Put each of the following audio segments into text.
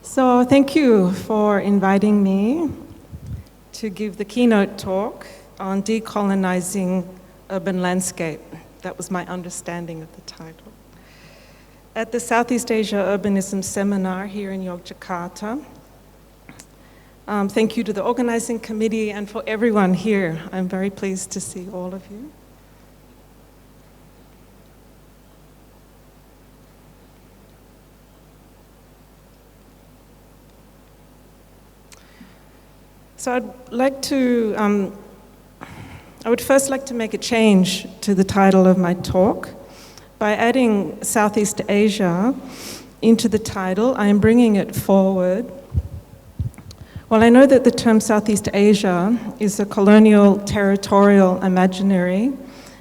So thank you for inviting me to give the keynote talk on decolonizing urban landscape. That was my understanding of the title. At the Southeast Asia Urbanism seminar here in Yogyakarta. Thank you to the organizing committee and for everyone here. I'm very pleased to see all of you. So I would first like to make a change to the title of my talk. By adding Southeast Asia into the title, I am bringing it forward. While I know that the term Southeast Asia is a colonial territorial imaginary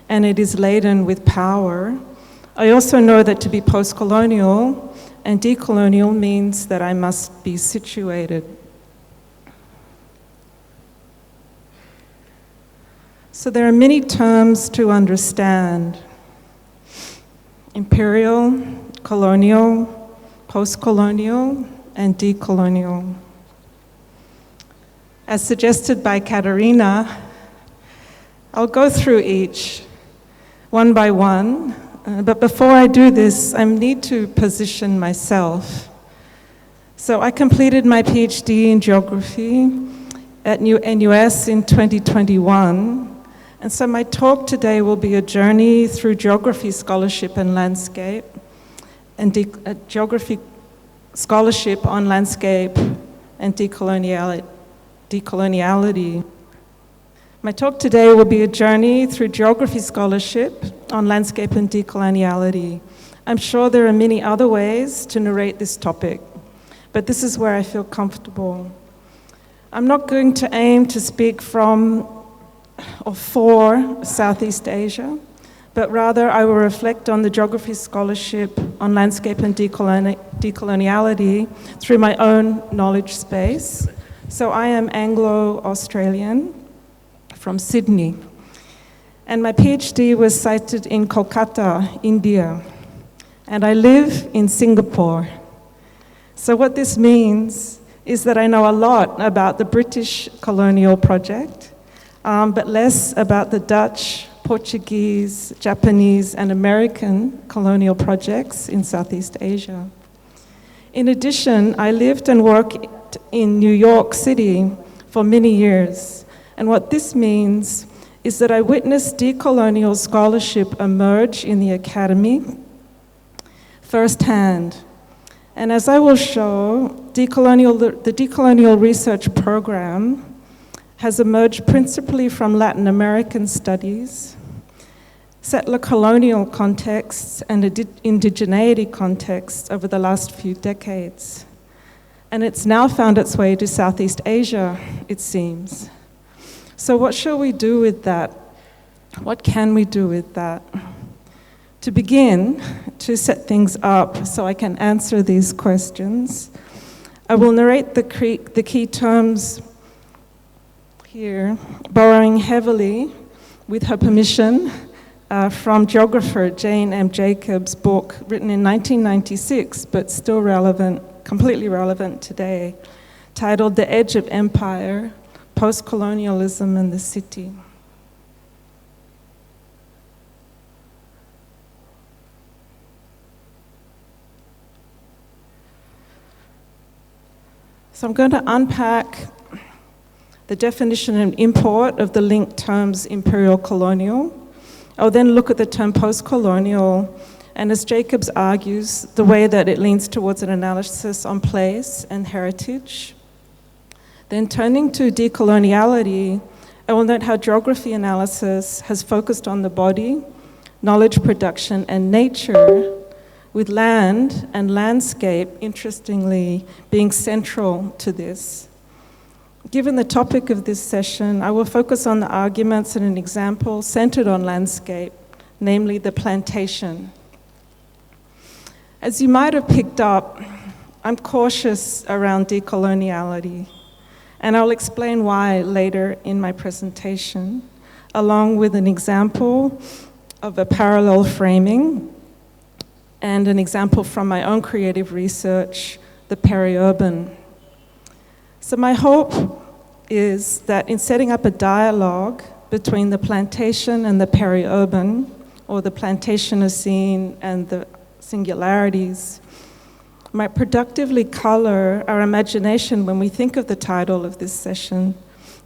and it is laden with power, I also know that to be post-colonial and decolonial means that I must be situated. So there are many terms to understand: imperial, colonial, post-colonial, and decolonial. As suggested by Katerina, I'll go through each one by one, but before I do this, I need to position myself. So I completed my PhD in geography at NUS in 2021. And so my talk today will be a journey through geography scholarship and landscape, and geography scholarship on landscape and decoloniality. My talk today will be a journey through geography scholarship on landscape and decoloniality. I'm sure there are many other ways to narrate this topic, but this is where I feel comfortable. I'm not going to aim to speak from or for Southeast Asia, but rather I will reflect on the geography scholarship on landscape and decoloniality through my own knowledge space. So I am Anglo-Australian from Sydney, and my PhD was cited in Kolkata, India, and I live in Singapore. So what this means is that I know a lot about the British colonial project, but less about the Dutch, Portuguese, Japanese, and American colonial projects in Southeast Asia. In addition, I lived and worked in New York City for many years, and what this means is that I witnessed decolonial scholarship emerge in the academy firsthand. And as I will show, the decolonial research program has emerged principally from Latin American studies, settler colonial contexts, and indigeneity contexts over the last few decades. And it's now found its way to Southeast Asia, it seems. So what shall we do with that? What can we do with that? To begin, to set things up so I can answer these questions, I will narrate the key terms here, borrowing heavily, with her permission, from geographer Jane M. Jacobs' book, written in 1996, but still relevant, completely relevant today, titled The Edge of Empire, Post-Colonialism and the City. So I'm going to unpack the definition and import of the linked terms imperial colonial. I'll then look at the term post-colonial, and as Jacobs argues, the way that it leans towards an analysis on place and heritage. Then turning to decoloniality, I will note how geography analysis has focused on the body, knowledge production, and nature, with land and landscape, interestingly, being central to this. Given the topic of this session, I will focus on the arguments and an example centered on landscape, namely the plantation. As you might have picked up, I'm cautious around decoloniality, and I'll explain why later in my presentation, along with an example of a parallel framing and an example from my own creative research the peri-urban. So my hope is that in setting up a dialogue between the plantation and the peri-urban, or the Plantationocene and the singularities, might productively color our imagination when we think of the title of this session,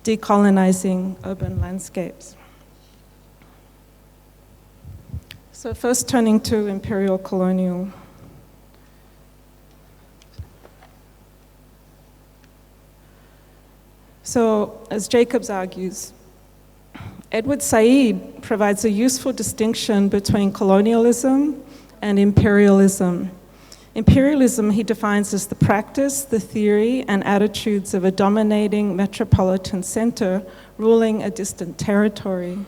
Decolonizing Urban Landscapes. So first turning to imperial colonial. So as Jacobs argues, Edward Said provides a useful distinction between colonialism and imperialism. Imperialism he defines as the practice, the theory, and attitudes of a dominating metropolitan center ruling a distant territory.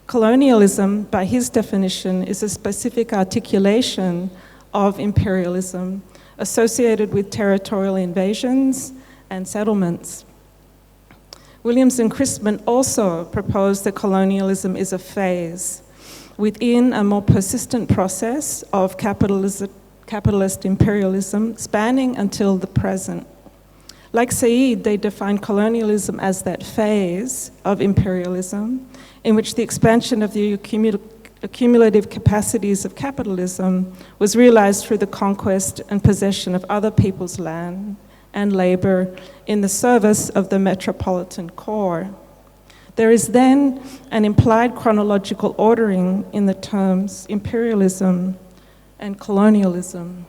Colonialism, by his definition, is a specific articulation of imperialism associated with territorial invasions and settlements. Williams and Christman also propose that colonialism is a phase within a more persistent process of capitalist imperialism spanning until the present. Like Said, they define colonialism as that phase of imperialism in which the expansion of the accumulative capacities of capitalism was realized through the conquest and possession of other people's land and labor in the service of the metropolitan core. There is then an implied chronological ordering in the terms imperialism and colonialism.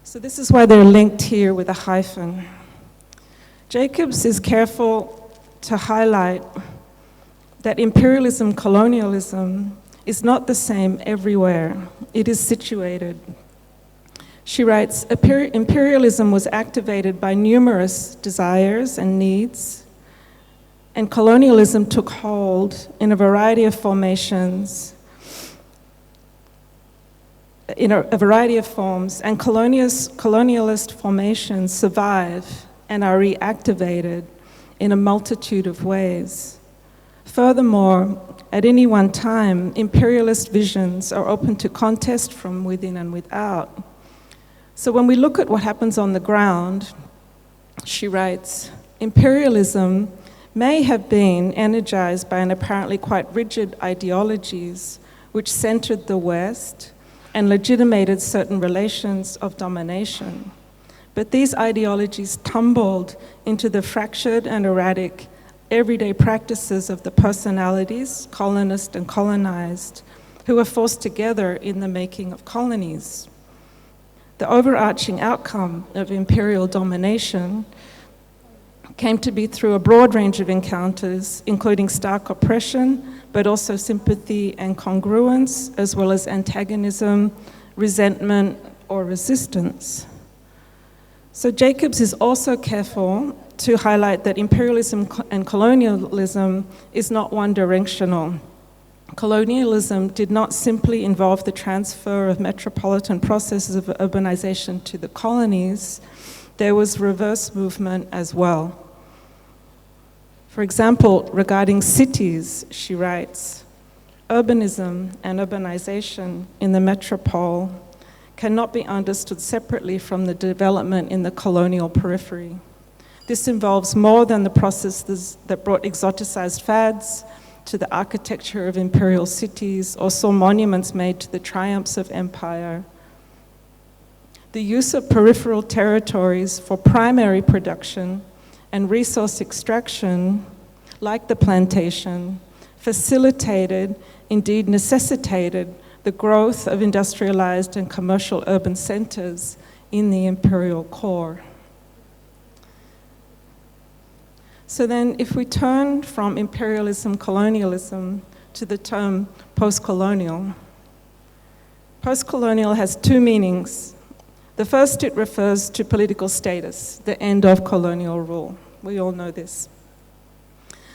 So this is why they're linked here with a hyphen. Jacobs is careful to highlight that imperialism, colonialism is not the same everywhere. It is situated. She writes, imperialism was activated by numerous desires and needs, and colonialism took hold in a variety of formations, in a variety of forms, and colonialist formations survive and are reactivated in a multitude of ways. Furthermore, at any one time, imperialist visions are open to contest from within and without. So when we look at what happens on the ground, she writes, imperialism may have been energized by an apparently quite rigid ideologies which centered the West and legitimated certain relations of domination. But these ideologies tumbled into the fractured and erratic everyday practices of the personalities, colonist and colonized, who were forced together in the making of colonies. The overarching outcome of imperial domination came to be through a broad range of encounters, including stark oppression, but also sympathy and congruence, as well as antagonism, resentment, or resistance. So Jacobs is also careful to highlight that imperialism and colonialism is not one-directional. Colonialism did not simply involve the transfer of metropolitan processes of urbanization to the colonies. There was reverse movement as well. For example, regarding cities, she writes, urbanism and urbanization in the metropole cannot be understood separately from the development in the colonial periphery. This involves more than the processes that brought exoticized fads to the architecture of imperial cities or saw monuments made to the triumphs of empire. The use of peripheral territories for primary production and resource extraction, like the plantation, facilitated, indeed necessitated, the growth of industrialized and commercial urban centers in the imperial core. So then if we turn from imperialism, colonialism to the term post-colonial, post-colonial has two meanings. The first, it refers to political status, the end of colonial rule. We all know this.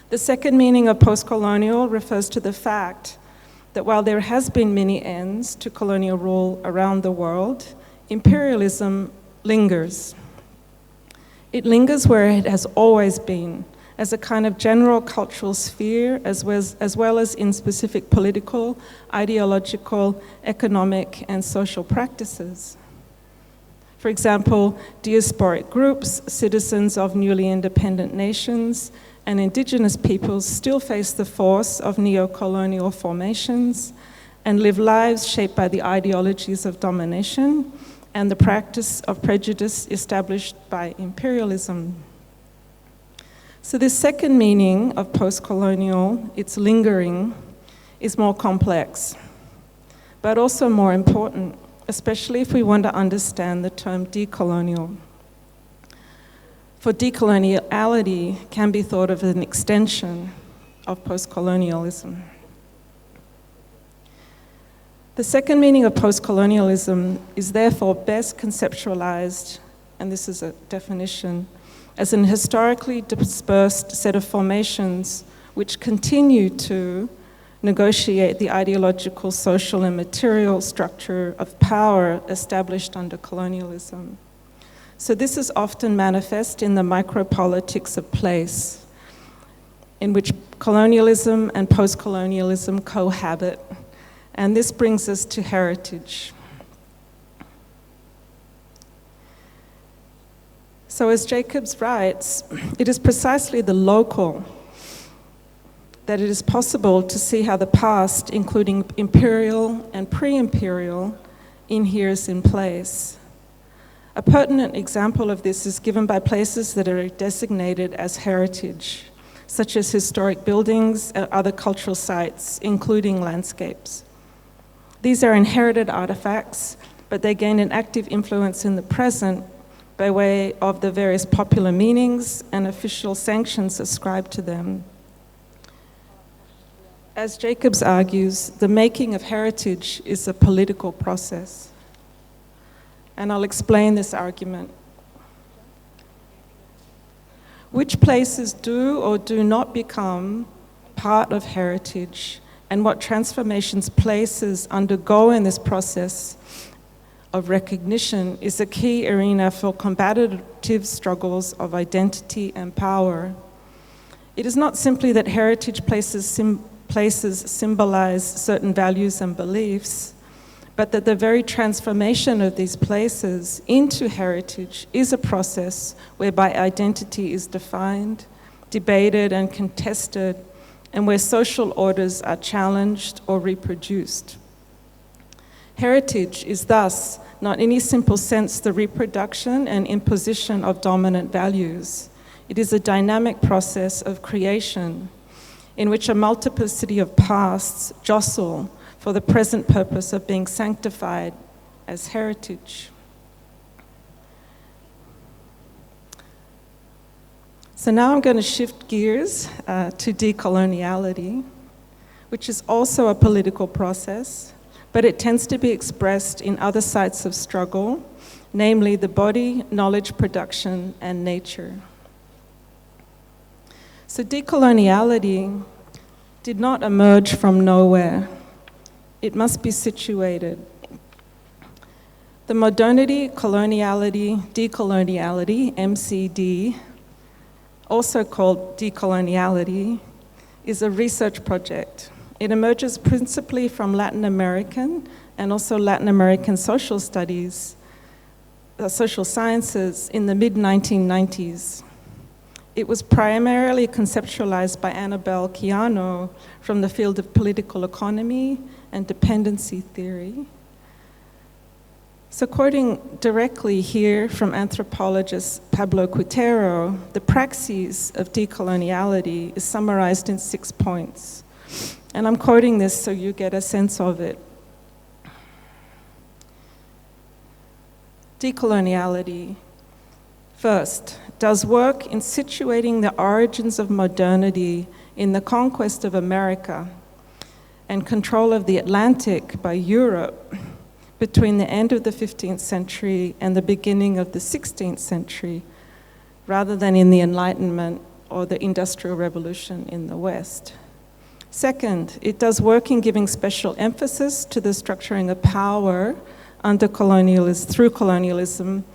The second meaning of post-colonial refers to the fact that while there has been many ends to colonial rule around the world, imperialism lingers. It lingers where it has always been, as a kind of general cultural sphere, as well as in specific political, ideological, economic, and social practices. For example, diasporic groups, citizens of newly independent nations, and indigenous peoples still face the force of neo-colonial formations and live lives shaped by the ideologies of domination and the practice of prejudice established by imperialism. So this second meaning of post-colonial, its lingering, is more complex, but also more important, especially if we want to understand the term decolonial. For decoloniality can be thought of as an extension of post-colonialism. The second meaning of post-colonialism is therefore best conceptualized, and this is a definition, as an historically dispersed set of formations which continue to negotiate the ideological, social, and material structure of power established under colonialism. So this is often manifest in the micropolitics of place, in which colonialism and post-colonialism cohabit. And this brings us to heritage. So as Jacobs writes, it is precisely the local that it is possible to see how the past, including imperial and pre-imperial, inheres in place. A pertinent example of this is given by places that are designated as heritage, such as historic buildings and other cultural sites, including landscapes. These are inherited artifacts, but they gain an active influence in the present by way of the various popular meanings and official sanctions ascribed to them. As Jacobs argues, the making of heritage is a political process. And I'll explain this argument. Which places do or do not become part of heritage, and what transformations places undergo in this process of recognition is a key arena for combative struggles of identity and power. It is not simply that heritage places symbolize certain values and beliefs, but that the very transformation of these places into heritage is a process whereby identity is defined, debated, and contested, and where social orders are challenged or reproduced. Heritage is thus not in any simple sense the reproduction and imposition of dominant values. It is a dynamic process of creation in which a multiplicity of pasts jostle for the present purpose of being sanctified as heritage. So now I'm going to shift gears to decoloniality, which is also a political process, but it tends to be expressed in other sites of struggle, namely the body, knowledge production, and nature. So decoloniality did not emerge from nowhere. It must be situated. The modernity, coloniality, decoloniality, MCD, also called decoloniality, is a research project. It emerges principally from Latin American and also Latin American social studies, social sciences in the mid-1990s. It was primarily conceptualized by Annabel Chiano from the field of political economy and dependency theory. So quoting directly here from anthropologist Pablo Quintero, the praxis of decoloniality is summarized in 6 points. And I'm quoting this so you get a sense of it. Decoloniality, first, does work in situating the origins of modernity in the conquest of America and control of the Atlantic by Europe between the end of the 15th century and the beginning of the 16th century, rather than in the Enlightenment or the Industrial Revolution in the West. Second, it does work in giving special emphasis to the structuring of power under through colonialism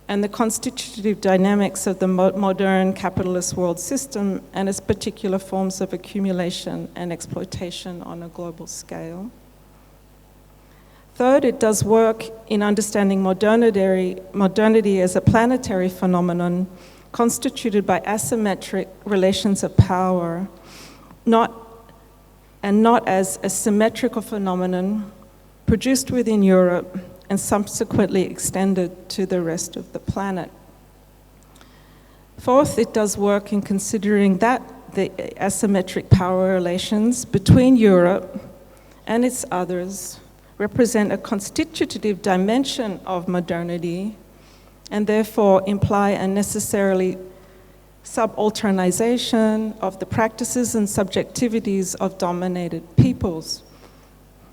and the constitutive dynamics of the modern capitalist world system and its particular forms of accumulation and exploitation on a global scale. Third, it does work in understanding modernity as a planetary phenomenon constituted by asymmetric relations of power, not as a symmetrical phenomenon produced within Europe and subsequently extended to the rest of the planet. Fourth, it does work in considering that the asymmetric power relations between Europe and its others represent a constitutive dimension of modernity and therefore imply a necessarily subalternization of the practices and subjectivities of dominated peoples.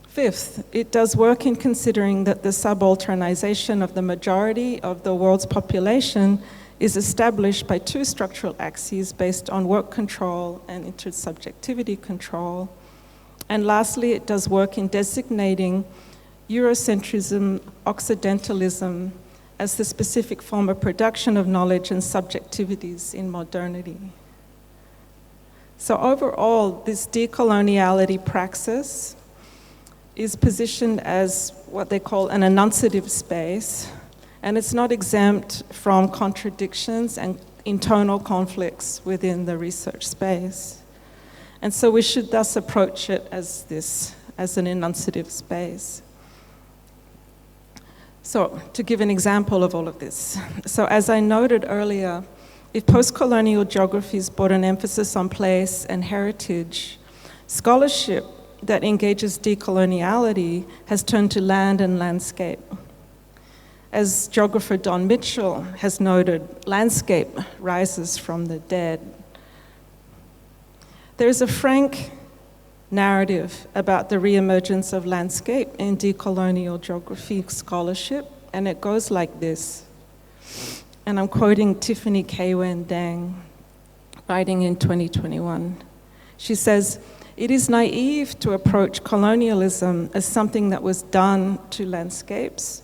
Fifth, it does work in considering that the subalternization of the majority of the world's population is established by two structural axes based on work control and intersubjectivity control. And lastly, it does work in designating Eurocentrism, Occidentalism, as the specific form of production of knowledge and subjectivities in modernity. So overall, this decoloniality praxis is positioned as what they call an enunciative space, and it's not exempt from contradictions and internal conflicts within the research space. And so we should thus approach it as an enunciative space. So, to give an example of all of this. So, as I noted earlier, if post-colonial geographies brought an emphasis on place and heritage, scholarship that engages decoloniality has turned to land and landscape. As geographer Don Mitchell has noted, landscape rises from the dead. There is a frank narrative about the reemergence of landscape in decolonial geography scholarship, and it goes like this. And I'm quoting Tiffany K-Wen Dang, writing in 2021. She says, "It is naive to approach colonialism as something that was done to landscapes,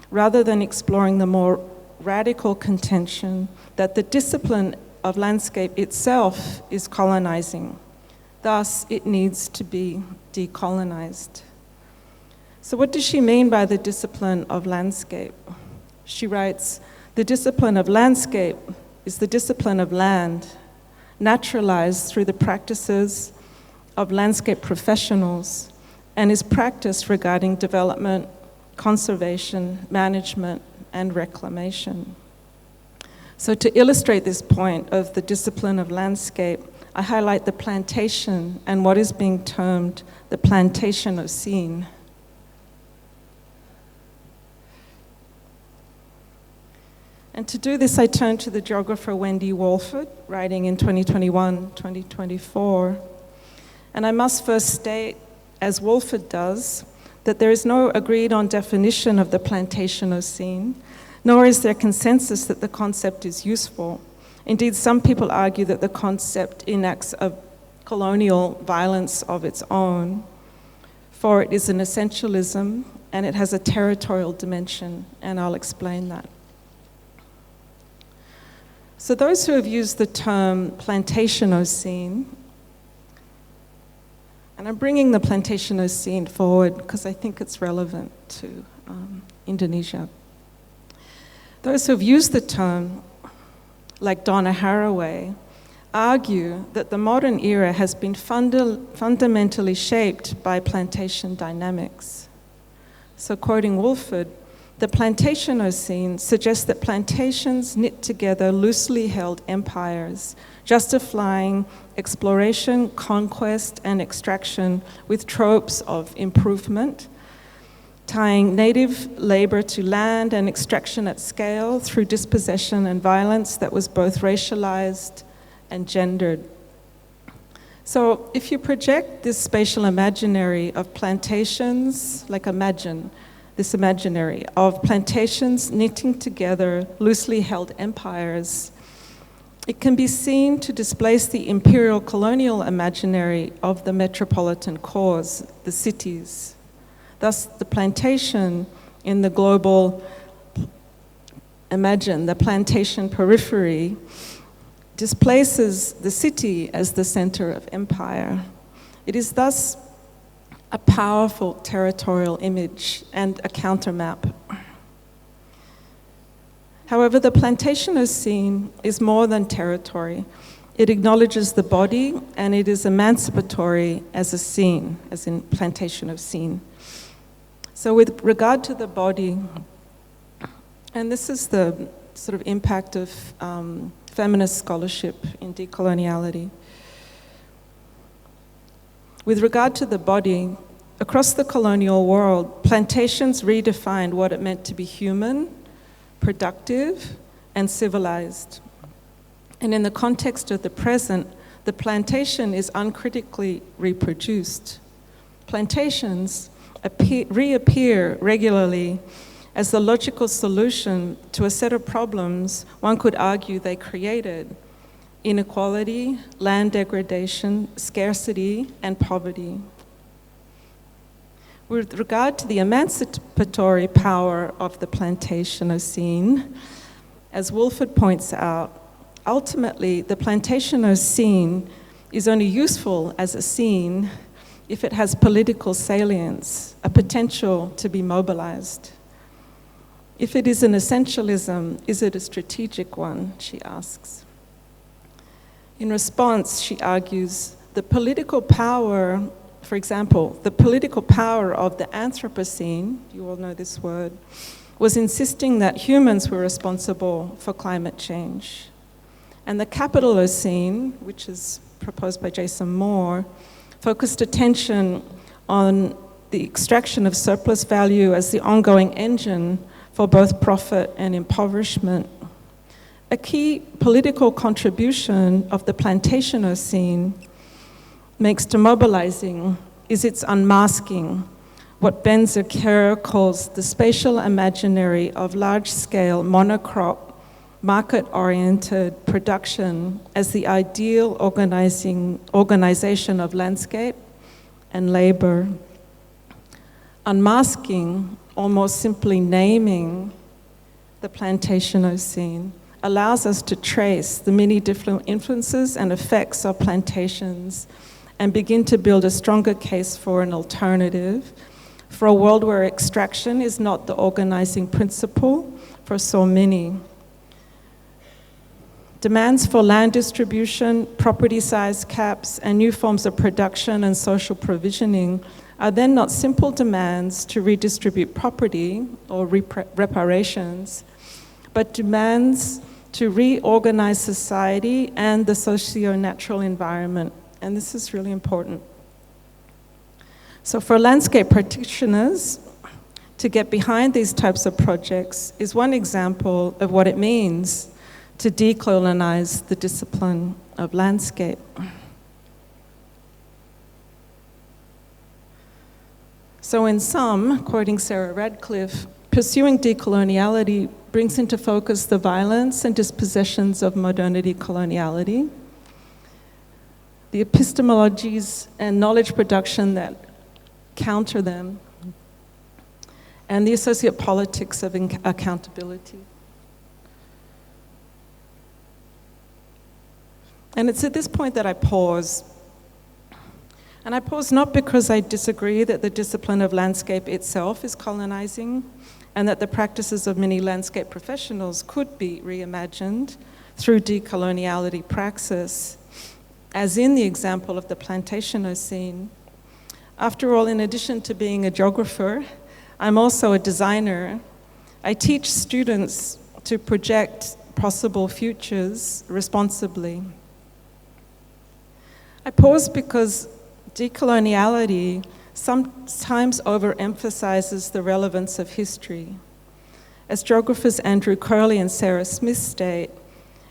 rather than exploring the more radical contention that the discipline of landscape itself is colonizing. Thus, it needs to be decolonized." So what does she mean by the discipline of landscape? She writes, "The discipline of landscape is the discipline of land, naturalized through the practices of landscape professionals, and is practiced regarding development, conservation, management, and reclamation." So to illustrate this point of the discipline of landscape, I highlight the plantation and what is being termed the plantation-ocene. And to do this, I turn to the geographer Wendy Walford, writing in 2021-2024. And I must first state, as Walford does, that there is no agreed-on definition of the plantation-ocene, nor is there consensus that the concept is useful. Indeed, some people argue that the concept enacts a colonial violence of its own, for it is an essentialism and it has a territorial dimension, and I'll explain that. So those who have used the term plantation-ocene, and I'm bringing the plantation-ocene forward because I think it's relevant to Indonesia. Those who have used the term, like Donna Haraway, argue that the modern era has been fundamentally shaped by plantation dynamics. So quoting Wolford, the plantation-ocene suggests that plantations knit together loosely held empires, justifying exploration, conquest, and extraction with tropes of improvement, tying native labor to land and extraction at scale through dispossession and violence that was both racialized and gendered. So if you project this spatial imaginary of plantations, like imagine this imaginary of plantations knitting together loosely held empires, it can be seen to displace the imperial colonial imaginary of the metropolitan cores, the cities. Thus, the plantation in the global, imagine the plantation periphery, displaces the city as the center of empire. It is thus a powerful territorial image and a countermap. However, the plantation scene is more than territory. It acknowledges the body, and it is emancipatory as a scene, as in plantation of scene. So with regard to the body, and this is the sort of impact of feminist scholarship in decoloniality. With regard to the body, across the colonial world, plantations redefined what it meant to be human, productive, and civilized. And in the context of the present, the plantation is uncritically reproduced. Plantations reappear regularly as the logical solution to a set of problems one could argue they created: inequality, land degradation, scarcity, and poverty. With regard to the emancipatory power of the plantation scene, as Woolford points out, ultimately the plantation scene is only useful as a scene if it has political salience, a potential to be mobilized. If it is an essentialism, is it a strategic one, she asks. In response, she argues, the political power, for example, the political power of the Anthropocene, you all know this word, was insisting that humans were responsible for climate change. And the Capitalocene, which is proposed by Jason Moore, focused attention on the extraction of surplus value as the ongoing engine for both profit and impoverishment. A key political contribution of the plantation scene makes to mobilizing is its unmasking, what Ben Zucker calls the spatial imaginary of large-scale monocrop, market-oriented production as the ideal organization of landscape and labor. Unmasking, or more simply naming, the plantation scene allows us to trace the many different influences and effects of plantations and begin to build a stronger case for an alternative, for a world where extraction is not the organizing principle for so many. Demands for land distribution, property size caps, and new forms of production and social provisioning are then not simple demands to redistribute property or reparations, but demands to reorganize society and the socio-natural environment. And this is really important. So for landscape practitioners, to get behind these types of projects is one example of what it means to decolonize the discipline of landscape. So in sum, quoting Sarah Radcliffe, pursuing decoloniality brings into focus the violence and dispossessions of modernity coloniality, the epistemologies and knowledge production that counter them, and the associate politics of accountability. And it's at this point that I pause. And I pause not because I disagree that the discipline of landscape itself is colonizing, and that the practices of many landscape professionals could be reimagined through decoloniality praxis, as in the example of the plantation scene. After all, in addition to being a geographer, I'm also a designer. I teach students to project possible futures responsibly. I pause because decoloniality sometimes overemphasizes the relevance of history. As geographers Andrew Curley and Sarah Smith state,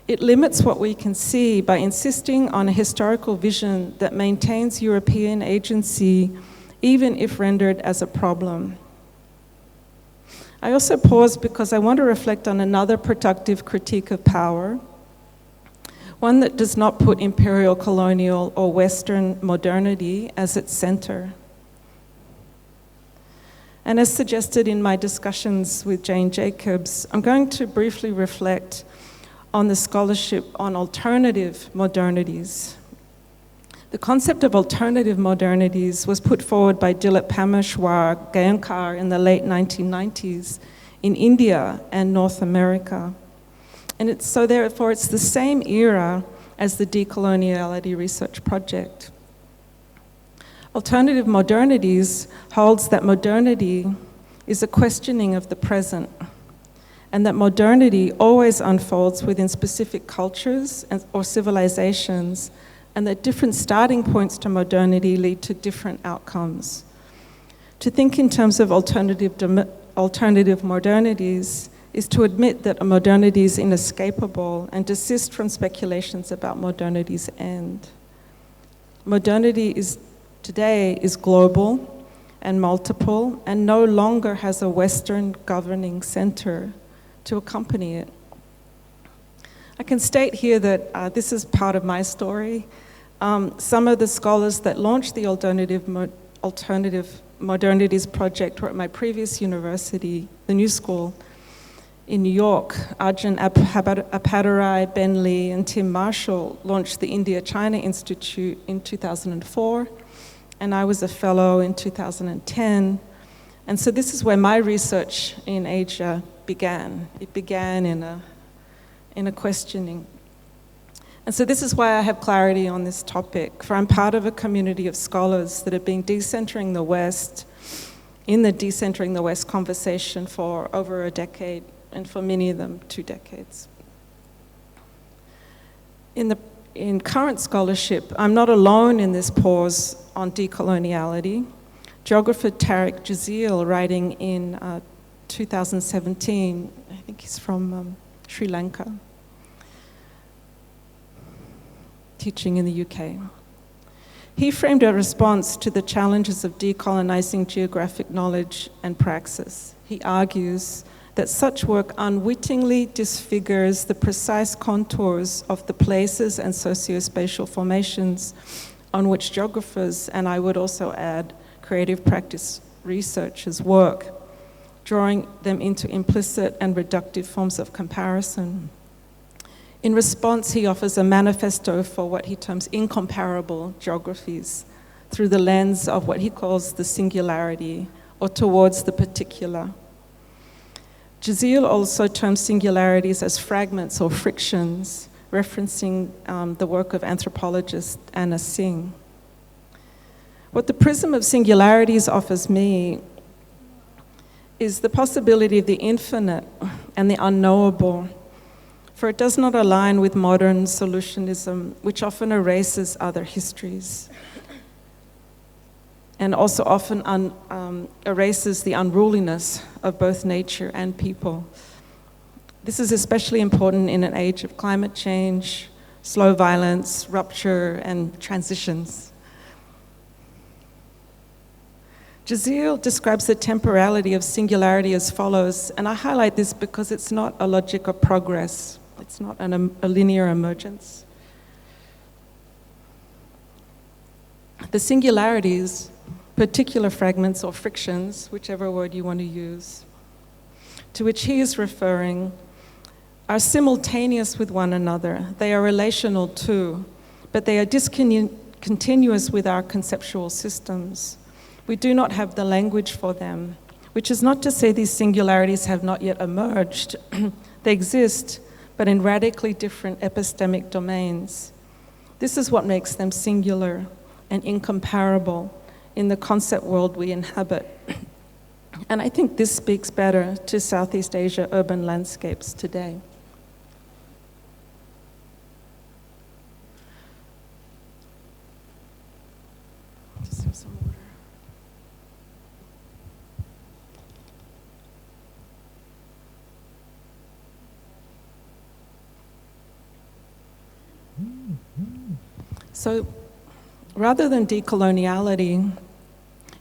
it limits what we can see by insisting on a historical vision that maintains European agency, even if rendered as a problem. I also pause because I want to reflect on another productive critique of power, one that does not put imperial, colonial, or Western modernity as its center. And as suggested in my discussions with Jane Jacobs, I'm going to briefly reflect on the scholarship on alternative modernities. The concept of alternative modernities was put forward by Dilip Parmeshwar Gaonkar in the late 1990s in India and North America. And therefore it's the same era as the Decoloniality Research Project. Alternative modernities holds that modernity is a questioning of the present, and that modernity always unfolds within specific cultures or civilizations, and that different starting points to modernity lead to different outcomes. To think in terms of alternative modernities is to admit that a modernity is inescapable and desist from speculations about modernity's end. Modernity today is global and multiple and no longer has a Western governing center to accompany it. I can state here that this is part of my story. Some of the scholars that launched the Alternative Modernities Project were at my previous university, the New School in New York. Arjun Appadurai, Ben Lee, and Tim Marshall launched the India-China Institute in 2004, and I was a fellow in 2010. And so this is where my research in Asia began. It began in a questioning. And so this is why I have clarity on this topic, for I'm part of a community of scholars that have been decentering the West, in the decentering the West conversation for over a decade, and for many of them, 2 decades. In current scholarship, I'm not alone in this pause on decoloniality. Geographer Tariq Jazeel, writing in 2017, I think he's from Sri Lanka, teaching in the UK. He framed a response to the challenges of decolonizing geographic knowledge and praxis. He argues that such work unwittingly disfigures the precise contours of the places and socio-spatial formations on which geographers, and I would also add creative practice researchers, work, drawing them into implicit and reductive forms of comparison. In response, he offers a manifesto for what he terms incomparable geographies through the lens of what he calls the singularity, or towards the particular. Jazeel also terms singularities as fragments or frictions, referencing the work of anthropologist Anna Singh. What the prism of singularities offers me is the possibility of the infinite and the unknowable, for it does not align with modern solutionism, which often erases other histories, and also often erases the unruliness of both nature and people. This is especially important in an age of climate change, slow violence, rupture, and transitions. Jazeel describes the temporality of singularity as follows, and I highlight this because it's not a logic of progress. It's not a linear emergence. The singularities, particular fragments or frictions, whichever word you want to use, to which he is referring, are simultaneous with one another. They are relational too, but they are discontinuous with our conceptual systems. We do not have the language for them, which is not to say these singularities have not yet emerged. They exist, but in radically different epistemic domains. This is what makes them singular and incomparable in the concept world we inhabit. And I think this speaks better to Southeast Asia urban landscapes today. Just have some water. So, rather than decoloniality,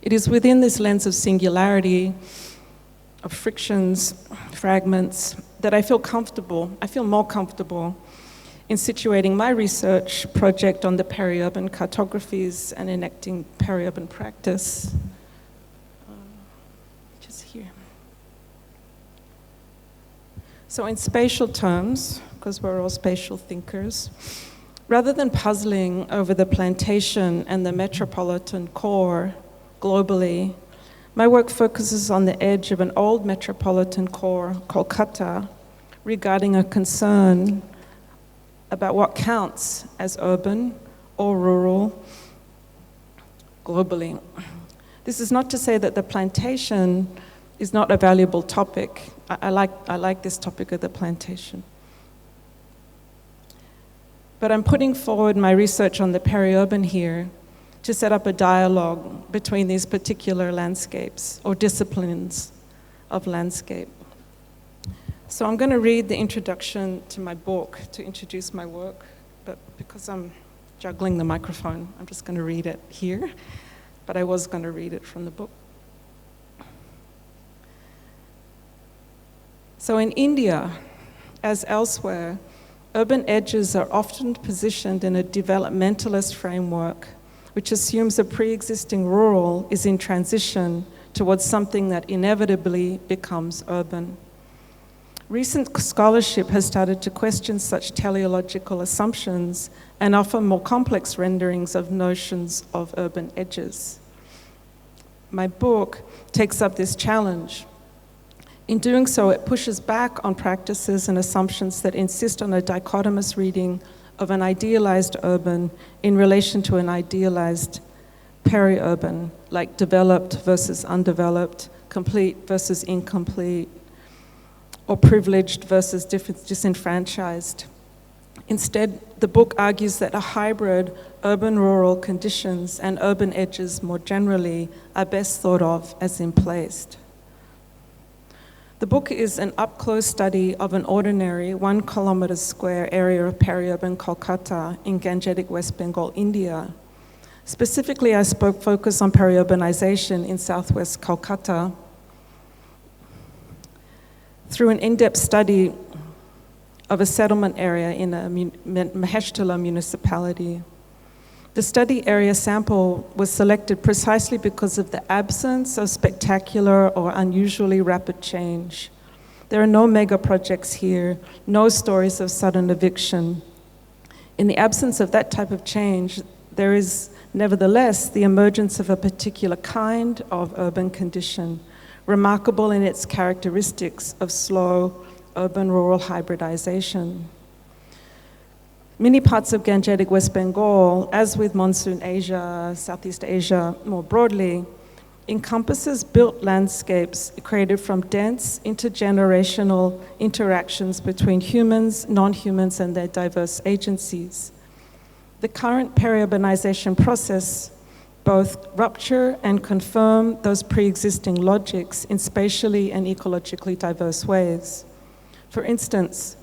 it is within this lens of singularity, of frictions, fragments, that I feel more comfortable in situating my research project on the peri-urban cartographies and enacting peri-urban practice. Just here. So in spatial terms, because we're all spatial thinkers, Rather than puzzling over the plantation and the metropolitan core globally, my work focuses on the edge of an old metropolitan core, Kolkata, regarding a concern about what counts as urban or rural globally. This is not to say that the plantation is not a valuable topic. I like this topic of the plantation. But I'm putting forward my research on the peri-urban here to set up a dialogue between these particular landscapes or disciplines of landscape. So I'm going to read the introduction to my book to introduce my work, but because I'm juggling the microphone, I'm just going to read it here, but I was going to read it from the book. So in India, as elsewhere, urban edges are often positioned in a developmentalist framework, which assumes a pre-existing rural is in transition towards something that inevitably becomes urban. Recent scholarship has started to question such teleological assumptions and offer more complex renderings of notions of urban edges. My book takes up this challenge. In doing so, it pushes back on practices and assumptions that insist on a dichotomous reading of an idealized urban in relation to an idealized peri-urban, like developed versus undeveloped, complete versus incomplete, or privileged versus disenfranchised. Instead, the book argues that a hybrid urban-rural conditions and urban edges more generally are best thought of as in-placed. The book is an up-close study of an ordinary 1 kilometre square area of peri-urban Kolkata in Gangetic West Bengal, India. Specifically, I focus on peri-urbanization in southwest Kolkata through an in-depth study of a settlement area in a Maheshtala municipality. The study area sample was selected precisely because of the absence of spectacular or unusually rapid change. There are no mega projects here, no stories of sudden eviction. In the absence of that type of change, there is nevertheless the emergence of a particular kind of urban condition, remarkable in its characteristics of slow urban-rural hybridization. Many parts of Gangetic West Bengal, as with Monsoon Asia, Southeast Asia more broadly, encompasses built landscapes created from dense intergenerational interactions between humans, non-humans, and their diverse agencies. The current peri-urbanization process both rupture and confirm those pre-existing logics in spatially and ecologically diverse ways. For instance,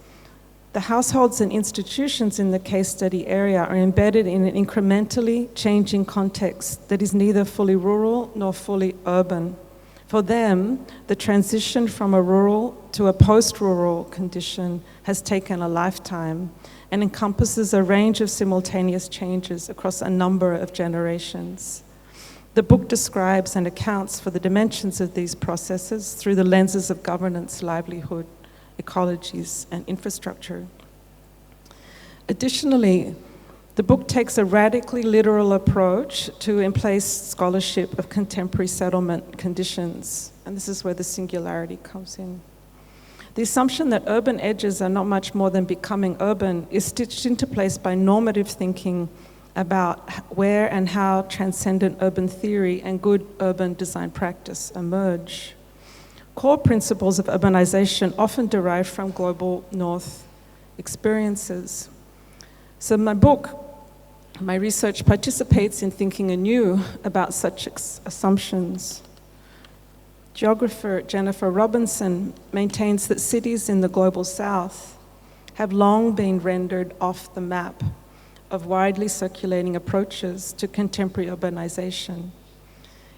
the households and institutions in the case study area are embedded in an incrementally changing context that is neither fully rural nor fully urban. For them, the transition from a rural to a post-rural condition has taken a lifetime and encompasses a range of simultaneous changes across a number of generations. The book describes and accounts for the dimensions of these processes through the lenses of governance, livelihood, ecologies, and infrastructure. Additionally, the book takes a radically literal approach to in-place scholarship of contemporary settlement conditions, and this is where the singularity comes in. The assumption that urban edges are not much more than becoming urban is stitched into place by normative thinking about where and how transcendent urban theory and good urban design practice emerge. Core principles of urbanization often derive from global North experiences. So my book, my research participates in thinking anew about such assumptions. Geographer Jennifer Robinson maintains that cities in the global South have long been rendered off the map of widely circulating approaches to contemporary urbanization.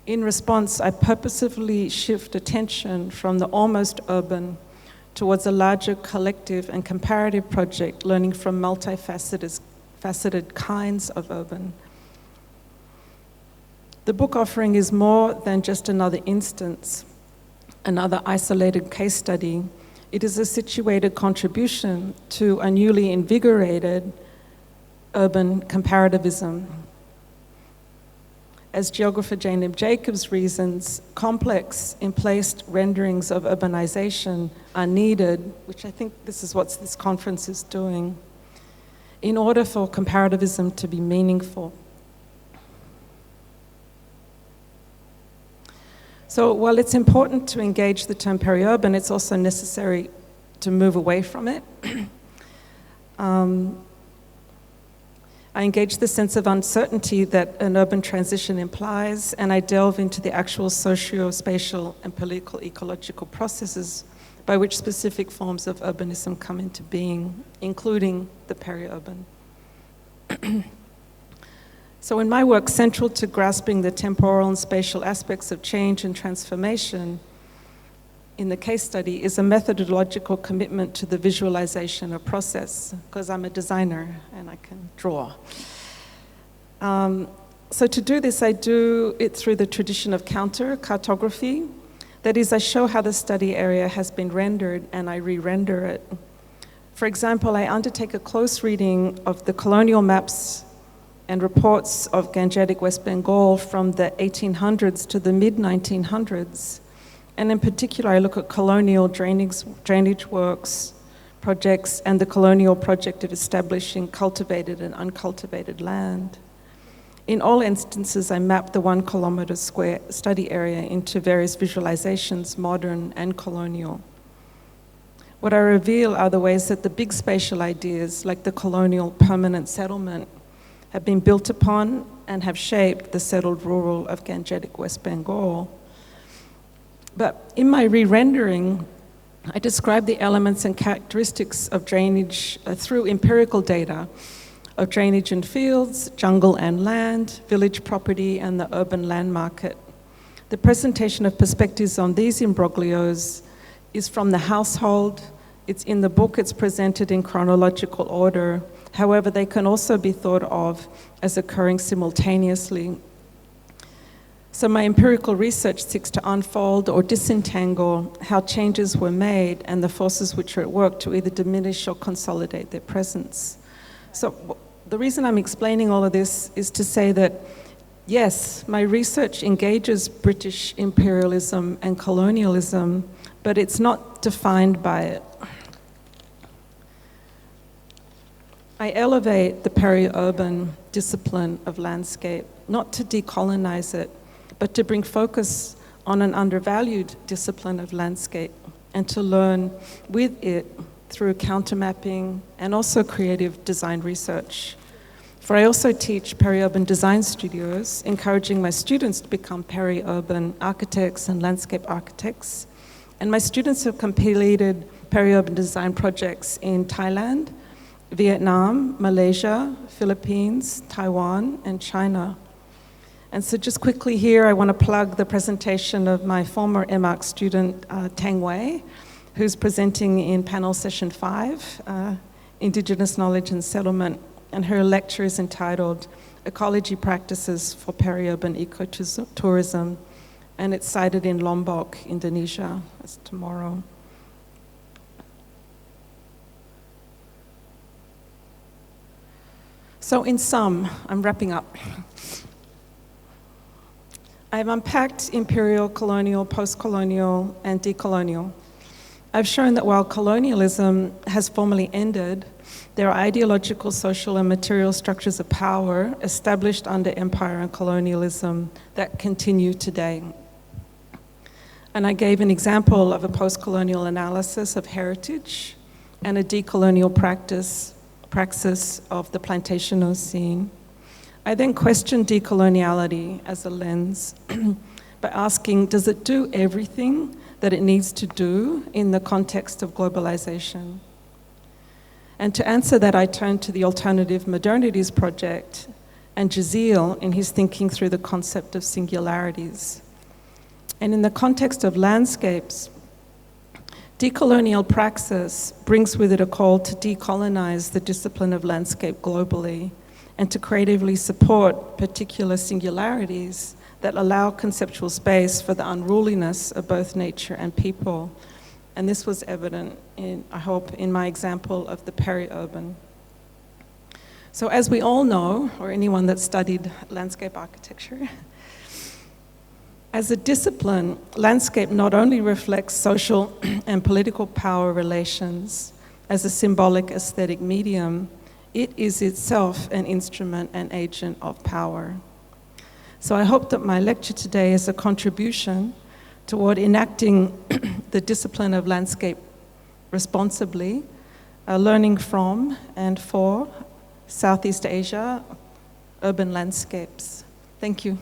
In response, I purposefully shift attention from the almost urban towards a larger collective and comparative project, learning from multifaceted kinds of urban. The book offering is more than just another instance, another isolated case study. It is a situated contribution to a newly invigorated urban comparativism. As geographer Jacob Jacobs reasons, complex, in-place renderings of urbanization are needed, which I think this is what this conference is doing, in order for comparativism to be meaningful. So while it's important to engage the term peri-urban, it's also necessary to move away from it. I engage the sense of uncertainty that an urban transition implies, and I delve into the actual socio-spatial and political ecological processes by which specific forms of urbanism come into being, including the peri-urban. So in my work, central to grasping the temporal and spatial aspects of change and transformation in the case study is a methodological commitment to the visualization of process, because I'm a designer and I can draw. So to do this, I do it through the tradition of counter cartography. That is, I show how the study area has been rendered and I re-render it. For example, I undertake a close reading of the colonial maps and reports of Gangetic West Bengal from the 1800s to the mid-1900s. And in particular, I look at colonial drainage works, projects, and the colonial project of establishing cultivated and uncultivated land. In all instances, I map the 1 kilometer square study area into various visualizations, modern and colonial. What I reveal are the ways that the big spatial ideas, like the colonial permanent settlement, have been built upon and have shaped the settled rural of Gangetic West Bengal. But in my re-rendering, I describe the elements and characteristics of drainage through empirical data of drainage in fields, jungle and land, village property, and the urban land market. The presentation of perspectives on these imbroglios is from the household. It's in the book, it's presented in chronological order. However, they can also be thought of as occurring simultaneously. So my empirical research seeks to unfold or disentangle how changes were made and the forces which are at work to either diminish or consolidate their presence. So the reason I'm explaining all of this is to say that, yes, my research engages British imperialism and colonialism, but it's not defined by it. I elevate the peri-urban discipline of landscape, not to decolonize it, but to bring focus on an undervalued discipline of landscape and to learn with it through countermapping and also creative design research. For I also teach peri-urban design studios, encouraging my students to become peri-urban architects and landscape architects. And my students have completed peri-urban design projects in Thailand, Vietnam, Malaysia, Philippines, Taiwan, and China. And so just quickly here, I want to plug the presentation of my former MArch student, Tang Wei, who's presenting in panel session 5, Indigenous Knowledge and Settlement. And her lecture is entitled Ecology Practices for Peri-Urban Ecotourism, and it's cited in Lombok, Indonesia. That's tomorrow. So in sum, I'm wrapping up. I've unpacked imperial, colonial, post-colonial, and decolonial. I've shown that while colonialism has formally ended, there are ideological, social, and material structures of power established under empire and colonialism that continue today. And I gave an example of a post-colonial analysis of heritage and a decolonial praxis of the Plantationocene. I then questioned decoloniality as a lens by asking, does it do everything that it needs to do in the context of globalization? And to answer that, I turned to the Alternative Modernities Project and Jazeel in his thinking through the concept of singularities. And in the context of landscapes, decolonial praxis brings with it a call to decolonize the discipline of landscape globally and to creatively support particular singularities that allow conceptual space for the unruliness of both nature and people. And this was evident, I hope, in my example of the peri-urban. So as we all know, or anyone that studied landscape architecture, as a discipline, landscape not only reflects social and political power relations as a symbolic aesthetic medium, it is itself an instrument and agent of power. So I hope that my lecture today is a contribution toward enacting the discipline of landscape responsibly, learning from and for Southeast Asia urban landscapes. Thank you.